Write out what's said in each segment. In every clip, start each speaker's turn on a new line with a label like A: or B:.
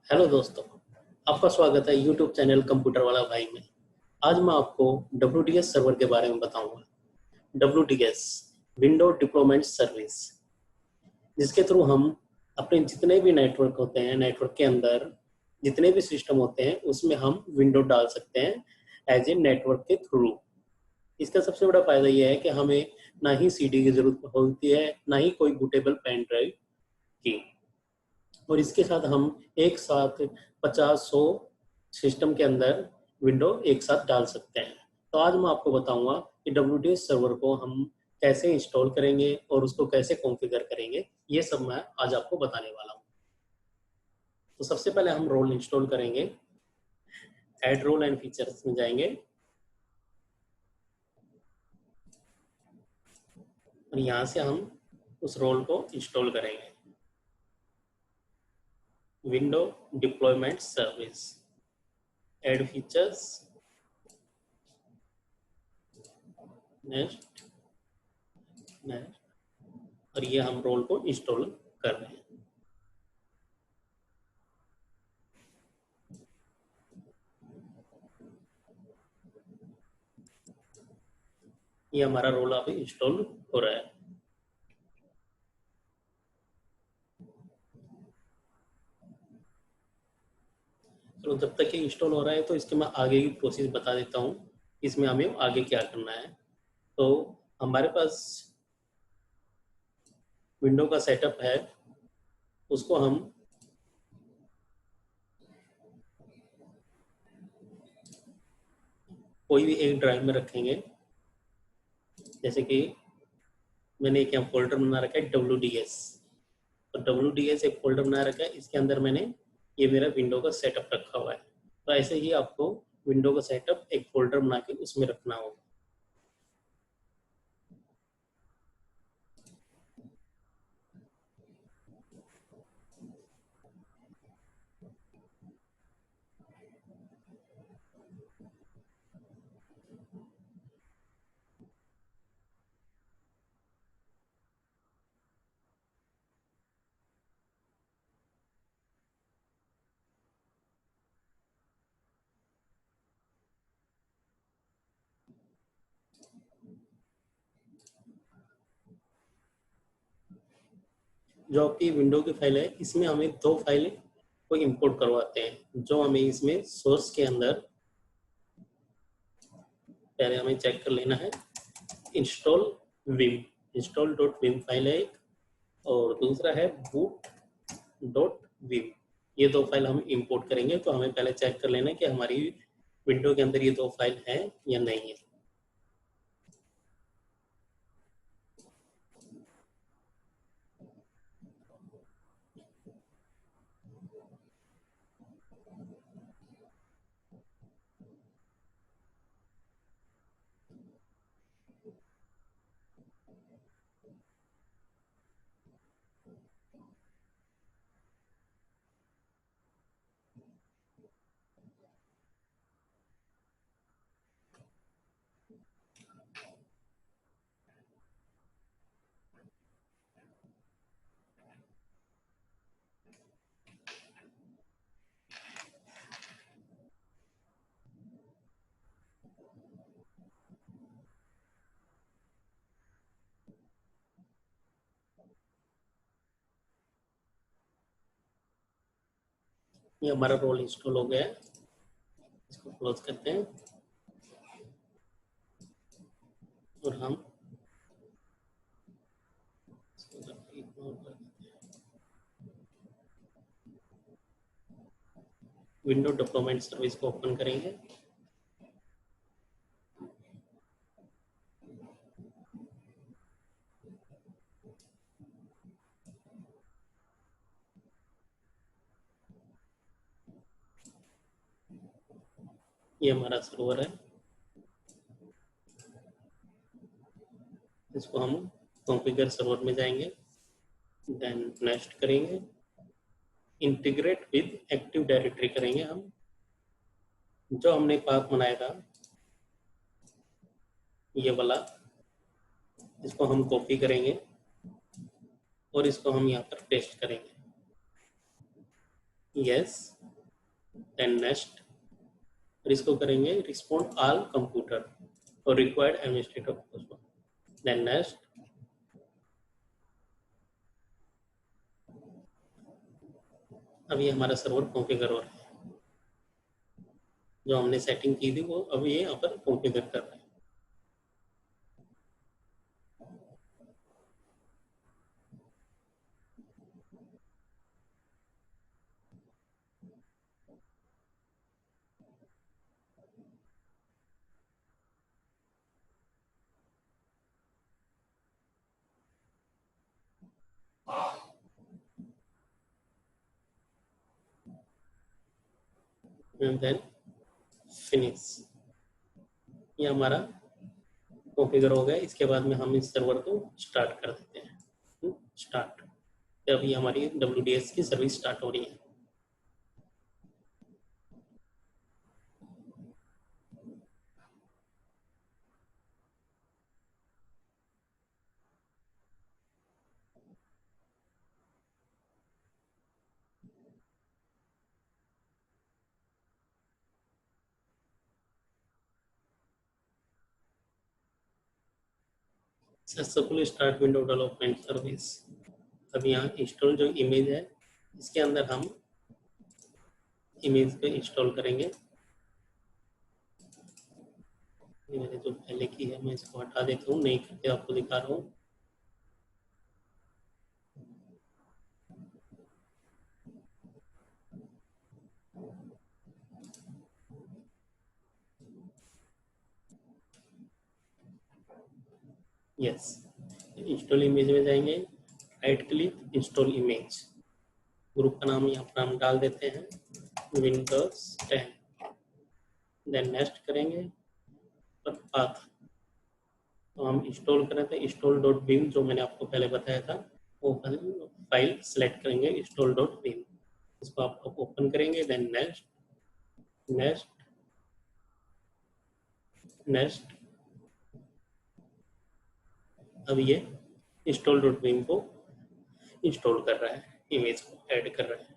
A: Hello दोस्तों, आपका स्वागत है यूट्यूब चैनल कंप्यूटर वाला भाई में। आज मैं आपको WDS सर्वर के बारे में बताऊंगा। WDS विंडो डिप्लॉयमेंट सर्विस, जिसके थ्रू हम अपने जितने भी नेटवर्क होते हैं, नेटवर्क के अंदर जितने भी सिस्टम होते हैं उसमें हम विंडो डाल सकते हैं एज ए नेटवर्क के थ्रू। इसका सबसे बड़ा फायदा यह है कि हमें ना ही सीडी की जरूरत होती है, ना ही कोई बूटेबल पेन ड्राइव की। और इसके साथ हम एक साथ 50-100 सिस्टम के अंदर विंडो एक साथ डाल सकते हैं। तो आज मैं आपको बताऊंगा कि WDS सर्वर को हम कैसे इंस्टॉल करेंगे और उसको कैसे कॉन्फ़िगर करेंगे। ये सब मैं आज आपको बताने वाला हूँ। तो सबसे पहले हम रोल इंस्टॉल करेंगे। ऐड रोल एंड फीचर्स में जाएंगे और यहाँ से हम उस रोल को इंस्टॉल करेंगे। Window deployment service, add features, next next, और ये हम रोल को इंस्टॉल कर रहे हैं। ये हमारा रोल अभी इंस्टॉल हो रहा है। तो जब तक ये इंस्टॉल हो रहा है तो इसके मैं आगे की प्रोसेस बता देता हूँ, इसमें हमें आगे क्या करना है। तो हमारे पास विंडो का सेटअप है, उसको हम कोई भी एक ड्राइव में रखेंगे। जैसे कि मैंने एक यहाँ फोल्डर बना रखा है WDS, तो WDS एक फोल्डर बना रखा है, इसके अंदर मैंने ये मेरा विंडो का सेटअप रखा हुआ है। तो ऐसे ही आपको विंडो का सेटअप एक फोल्डर बना के उसमें रखना होगा। जो आपकी विंडो की फाइल है, इसमें हमें दो फाइलें को इंपोर्ट करवाते हैं, जो हमें इसमें सोर्स के अंदर पहले हमें चेक कर लेना है। Install Vim, install dot Vim file है एक, और दूसरा है बूट डॉट विम। ये दो फाइल हम इंपोर्ट करेंगे। तो हमें पहले चेक कर लेना है कि हमारी विंडो के अंदर ये दो फाइल हैं या नहीं है। ये हमारा रोल इंस्टॉल हो गया है, इसको क्लोज करते हैं और हम विंडो डिप्लॉयमेंट सर्विस को ओपन करेंगे। ये हमारा सर्वर है, इसको हम कॉन्फ़िगर सर्वर में जाएंगे, देन नेक्स्ट करेंगे, इंटीग्रेट विद एक्टिव डायरेक्टरी करेंगे। हम जो हमने पाथ बनाया था ये वाला, इसको हम कॉपी करेंगे और इसको हम यहाँ पर पेस्ट करेंगे। यस, देन नेक्स्ट, और इसको करेंगे रिस्पॉन्ड ऑल कंप्यूटर और रिक्वायर्ड एडमिनिस्ट्रेटर। देन नेक्स्ट, अभी हमारा सर्वर कॉन्फ़िगर हो रहा है, जो हमने सेटिंग की थी वो अभी ये यहाँ पर कॉन्फ़िगर कर रहा है। एंड देन फिनिश, ये हमारा कॉन्फ़िगर हो गया। इसके बाद में हम इस सर्वर को स्टार्ट कर देते हैं। स्टार्ट, अभी हमारी WDS की सर्विस स्टार्ट हो रही है। Successful start window development service. अब यहाँ इंस्टॉल जो इमेज है, इसके अंदर हम इमेज को इंस्टॉल करेंगे। ये मैंने जो पहले की है मैं इसको हटा देता हूँ, नहीं करके आपको दिखा रहा हूँ। यस, इंस्टॉल इमेज में जाएंगे, right click, install image, group का नाम यहाँ पर हम डाल देते हैं विंडोज 10। देन नेक्स्ट करेंगे और पाथ, तो हम इंस्टॉल कर रहे थे install.bin, जो मैंने आपको पहले बताया था, वो फाइल सेलेक्ट करेंगे install.bin, इसको आप ओपन करेंगे। देन नेक्स्ट, नेक्स्ट, नेक्स्ट, अब ये install.bin को इंस्टॉल कर रहा है, इमेज को ऐड कर रहा है।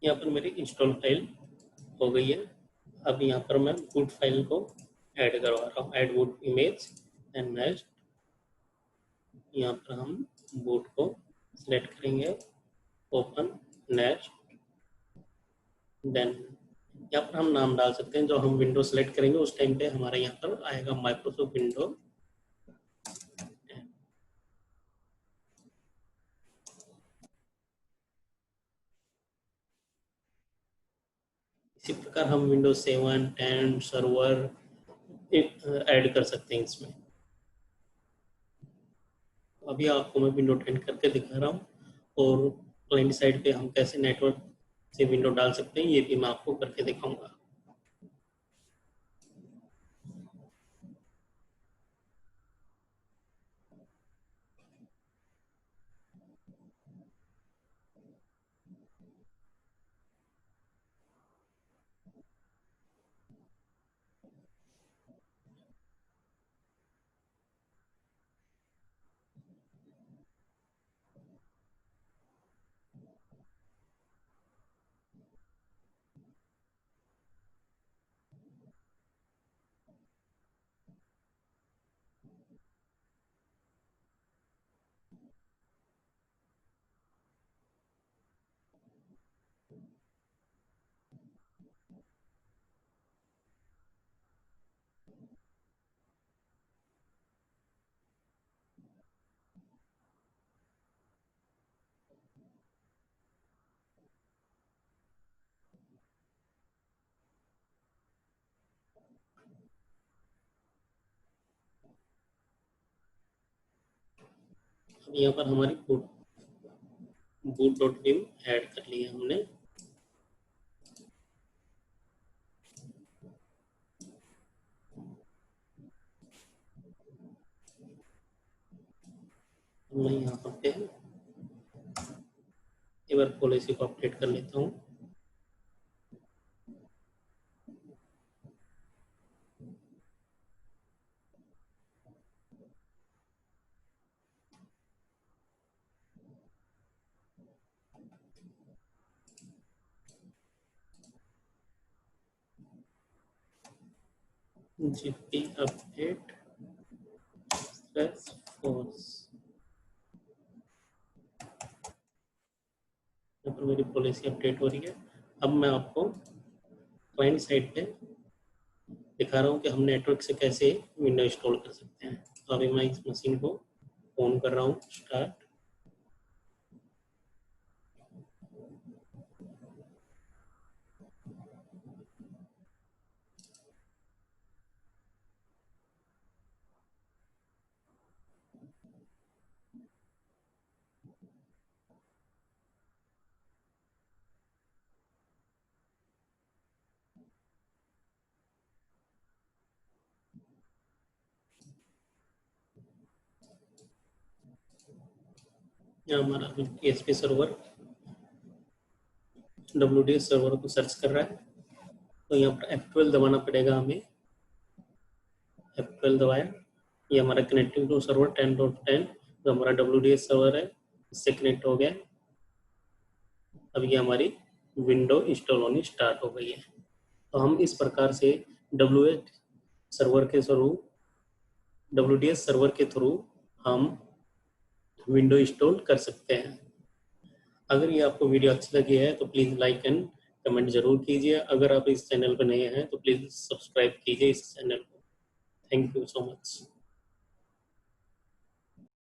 A: यहाँ पर मेरी इंस्टॉल फाइल हो गई है। अब यहाँ पर मैं बूट फाइल को ऐड करवा रहा हूँ, add boot image and next. यहाँ पर हम बूट को सिलेक्ट करेंगे, ओपन, नेक्स्ट। देन यहाँ पर हम नाम डाल सकते हैं, जो हम विंडो सेलेक्ट करेंगे उस टाइम पे हमारे यहाँ पर आएगा माइक्रोसॉफ्ट विंडो। इसी प्रकार हम विंडोज 7, 10 सर्वर ऐड कर सकते हैं इसमें। अभी आपको मैं विंडो 10 करके दिखा रहा हूँ, और क्लाइंट साइड पे हम कैसे नेटवर्क से विंडो डाल सकते हैं ये भी मैं आपको करके दिखाऊंगा। अब यहाँ पर हमारी boot.vim ऐड कर लिया हमने। मैं यहाँ पे एक बार पॉलिसी को अपडेट कर लेता हूँ। जीपी अपडेट फोर्स, यहाँ पर मेरी पॉलिसी अपडेट हो रही है। अब मैं आपको क्लाइंट साइड पे दिखा रहा हूँ कि हम नेटवर्क से कैसे विंडो इंस्टॉल कर सकते हैं। तो अभी मैं इस मशीन को ऑन कर रहा हूँ, स्टार्ट। यहाँ हमारा PHP सर्वर WDS सर्वर को सर्च कर रहा है। तो यहाँ पर F12 दबाना पड़ेगा हमें। F12 दबाया, ये हमारा कनेक्टिंग टू सर्वर 10.10 जो हमारा WDS सर्वर है इससे कनेक्ट हो गया। अब ये हमारी विंडो इंस्टॉल होनी स्टार्ट हो गई है। तो हम इस प्रकार से WDS सर्वर के थ्रू हम विंडो इंस्टॉल कर सकते हैं। अगर ये आपको वीडियो अच्छी लगी है तो प्लीज़ लाइक एंड कमेंट जरूर कीजिए। अगर आप इस चैनल पर नए हैं तो प्लीज़ सब्सक्राइब कीजिए इस चैनल को। Thank you so much.